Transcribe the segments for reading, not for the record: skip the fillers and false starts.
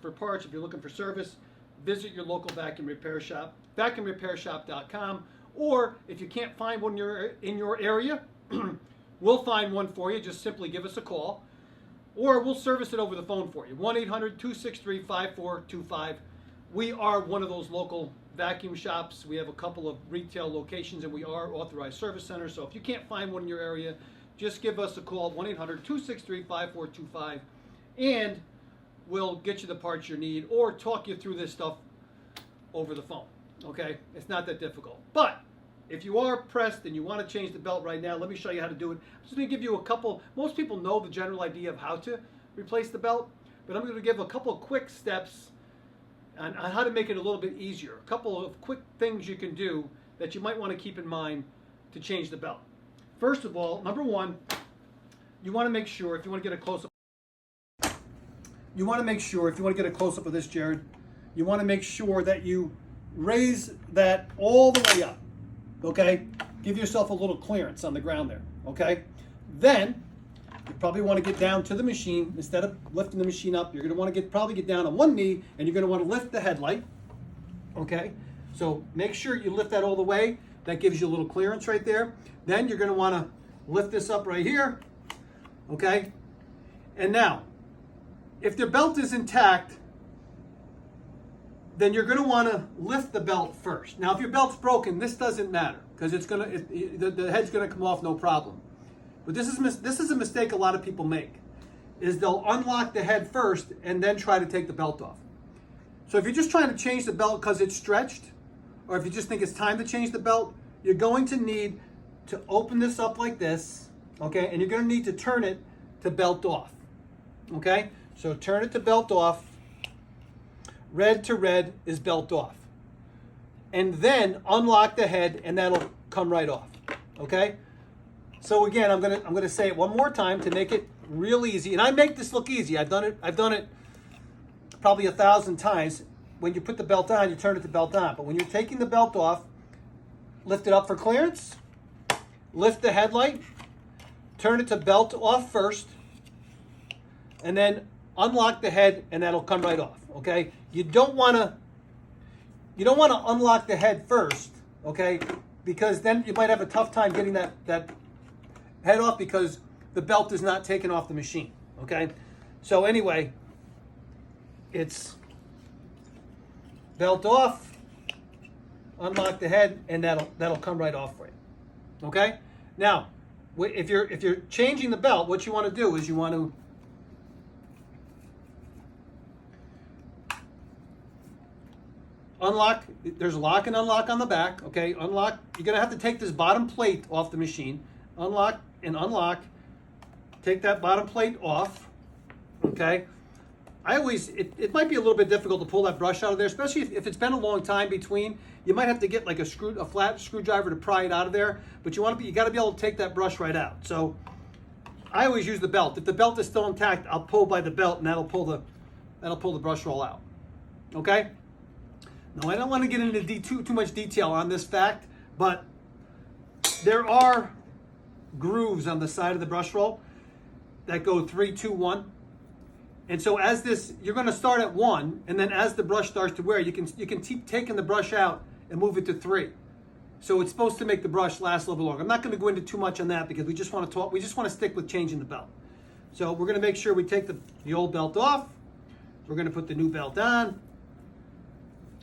For parts, if you're looking for service, visit your local vacuum repair shop, vacuumrepairshop.com, or if you can't find one in your area, we'll find one for you. Just simply give us a call, or we'll service it over the phone for you. 1-800-263-5425. We are one of those local vacuum shops. We have a couple of retail locations, and we are authorized service centers. So if you can't find one in your area, just give us a call, 1-800-263-5425, and we'll get you the parts you need or talk you through this stuff over the phone, okay? It's not that difficult. But if you are pressed and you want to change the belt right now, let me show you how to do it. I'm just going to give you a couple. Most people know the general idea of how to replace the belt, but I'm going to give a couple of quick steps on how to make it a little bit easier. A couple of quick things you can do that you might want to keep in mind to change the belt. First of all, number one, you want to make sure, if you want to get a close-up, you want to make sure, if you want to get a close-up of this, Jared, you want to make sure that you raise that all the way up, okay? Give yourself a little clearance on the ground there, okay? Then, you probably want to get down to the machine. Instead of lifting the machine up, you're going to want to probably get down on one knee, and you're going to want to lift the headlight, okay? So make sure you lift that all the way. That gives you a little clearance right there. Then you're going to want to lift this up right here, okay? And now, if the belt is intact, then you're going to want to lift the belt first. Now, if your belt's broken, this doesn't matter because the head's going to come off no problem. But this is a mistake a lot of people make, is they'll unlock the head first and then try to take the belt off. So if you're just trying to change the belt because it's stretched, or if you just think it's time to change the belt, you're going to need to open this up like this, okay? And you're going to need to turn it to belt off, okay? So turn it to belt off. Red to red is belt off. And then unlock the head and that'll come right off, okay? So again, I'm gonna say it one more time to make it real easy. And I make this look easy. I've done it probably 1,000 times. When you put the belt on, you turn it to belt on. But when you're taking the belt off, lift it up for clearance, lift the headlight, turn it to belt off first, and then unlock the head and that'll come right off, okay? You don't want to unlock the head first, okay? Because then you might have a tough time getting that head off because the belt is not taken off the machine, okay? So anyway, it's belt off, unlock the head, and that'll come right off for you, okay? Now, if you're changing the belt, what you want to do is you want to unlock. There's lock and unlock on the back, okay? Unlock. You're gonna have to take this bottom plate off the machine. Unlock and unlock. Take that bottom plate off, okay? It might be a little bit difficult to pull that brush out of there, especially if it's been a long time between. You might have to get like a flat screwdriver to pry it out of there, but you got to be able to take that brush right out. So I always use the belt. If the belt is still intact, I'll pull by the belt, and that'll pull the brush roll out. Okay. Now I don't want to get into too much detail on this fact, but there are grooves on the side of the brush roll that go 3, 2, 1. And so as this, you're going to start at 1, and then as the brush starts to wear, you can keep taking the brush out and move it to 3. So it's supposed to make the brush last a little bit longer. I'm not going to go into too much on that because we just want to stick with changing the belt. So we're going to make sure we take the old belt off. We're going to put the new belt on,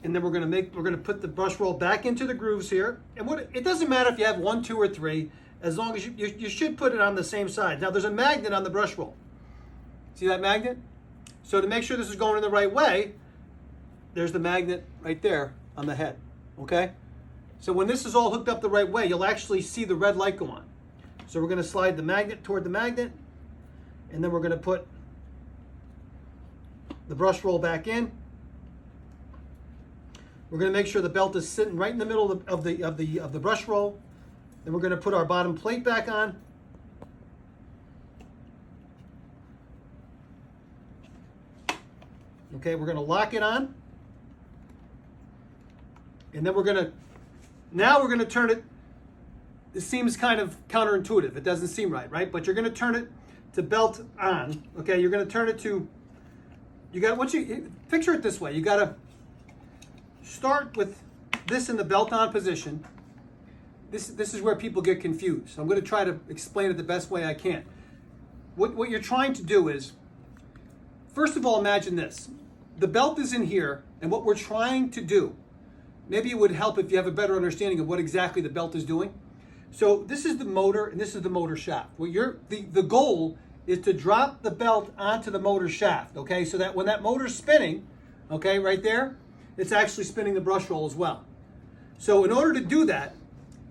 and then we're going to put the brush roll back into the grooves here. And it doesn't matter if you have 1, 2, or 3, as long as you should put it on the same side. Now there's a magnet on the brush roll. See that magnet? So to make sure this is going in the right way, there's the magnet right there on the head, okay? So when this is all hooked up the right way, you'll actually see the red light go on. So we're going to slide the magnet toward the magnet, and then we're going to put the brush roll back in. We're going to make sure the belt is sitting right in the middle of the brush roll. Then we're going to put our bottom plate back on. Okay, we're going to lock it on. And then we're going to turn it. This seems kind of counterintuitive. It doesn't seem right? But you're going to turn it to belt on. Okay, you're going to turn it to you got picture it this way. You got to start with this in the belt on position. This is where people get confused. So I'm going to try to explain it the best way I can. What you're trying to do is, first of all, imagine this. The belt is in here, and what we're trying to do, maybe it would help if you have a better understanding of what exactly the belt is doing. So this is the motor, and this is the motor shaft. Well, the goal is to drop the belt onto the motor shaft, okay? So that when that motor's spinning, okay, right there, it's actually spinning the brush roll as well. So in order to do that,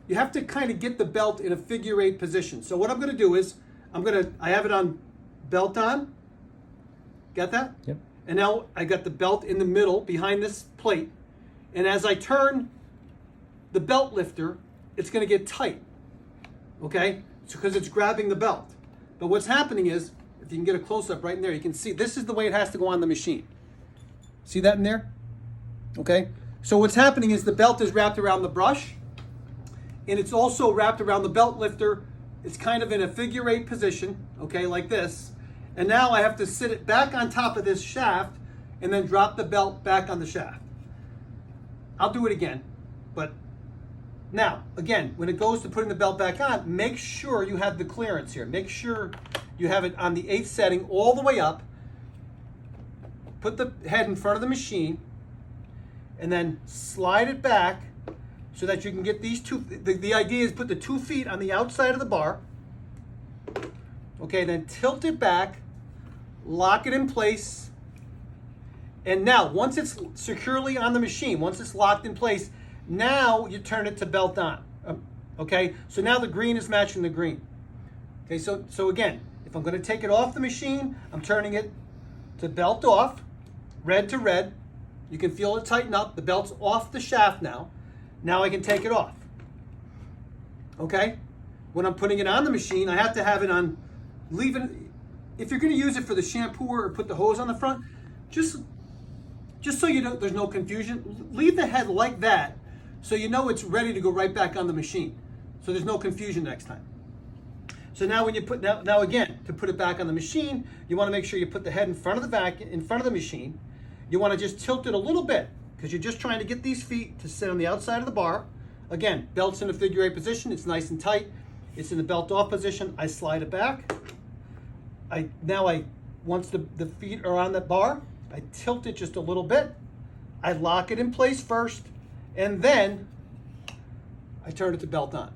you have to kind of get the belt in a figure 8 position. So what I'm going to do is, I have it on belt on. Got that? Yep. And now I got the belt in the middle behind this plate. And as I turn the belt lifter, it's going to get tight. Okay? It's because it's grabbing the belt. But what's happening is, if you can get a close-up right in there, you can see this is the way it has to go on the machine. See that in there? Okay? So what's happening is the belt is wrapped around the brush, and it's also wrapped around the belt lifter. It's kind of in a figure 8 position, okay, like this. And now I have to sit it back on top of this shaft and then drop the belt back on the shaft. I'll do it again, but now, again, when it goes to putting the belt back on, make sure you have the clearance here. Make sure you have it on the 8th setting all the way up. Put the head in front of the machine and then slide it back so that you can get these two. The idea is put the 2 feet on the outside of the bar. Okay, then tilt it back, lock it in place. And now, once it's securely on the machine, once it's locked in place, now you turn it to belt on. Okay, so now the green is matching the green. Okay, so again, if I'm going to take it off the machine, I'm turning it to belt off, red to red. You can feel it tighten up. The belt's off the shaft now. Now I can take it off. Okay? When I'm putting it on the machine, I have to have it on, if you're going to use it for the shampoo or put the hose on the front, just so you know there's no confusion, leave the head like that so you know it's ready to go right back on the machine. So there's no confusion next time. So now when you put, now again, to put it back on the machine, you want to make sure you put the head in front of the vac, in front of the machine. You want to just tilt it a little bit because you're just trying to get these feet to sit on the outside of the bar. Again, belt's in a figure 8 position. It's nice and tight. It's in the belt off position. I slide it back. Once the feet are on the bar, I tilt it just a little bit. I lock it in place first, and then I turn it to belt on.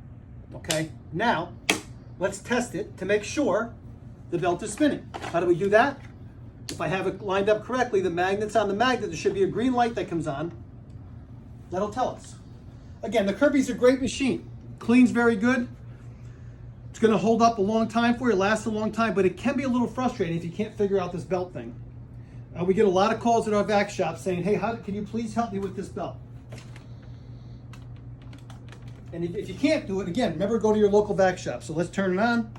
Okay? Now, let's test it to make sure the belt is spinning. How do we do that? If I have it lined up correctly, the magnet's on the magnet. There should be a green light that comes on. That'll tell us. Again, the Kirby's a great machine. Cleans very good. It's going to hold up a long time for you, last a long time, but it can be a little frustrating if you can't figure out this belt thing. We get a lot of calls at our vac shop saying, hey, can you please help me with this belt? And if you can't do it, again, remember, go to your local vac shop. So let's turn it on.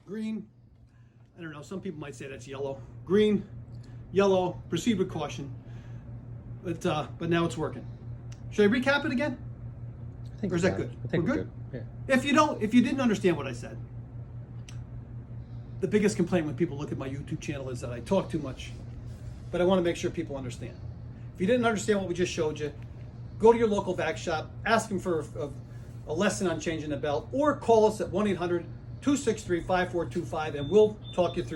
Green. I don't know, some people might say that's yellow. Green, yellow, proceed with caution. But now it's working. Should I recap it again? I think or is that good? I think we're good? Yeah. If you didn't understand what I said, the biggest complaint when people look at my YouTube channel is that I talk too much. But I want to make sure people understand. If you didn't understand what we just showed you, go to your local vac shop, ask them for a lesson on changing the belt, or call us at 1-800-263-5425 and we'll talk you through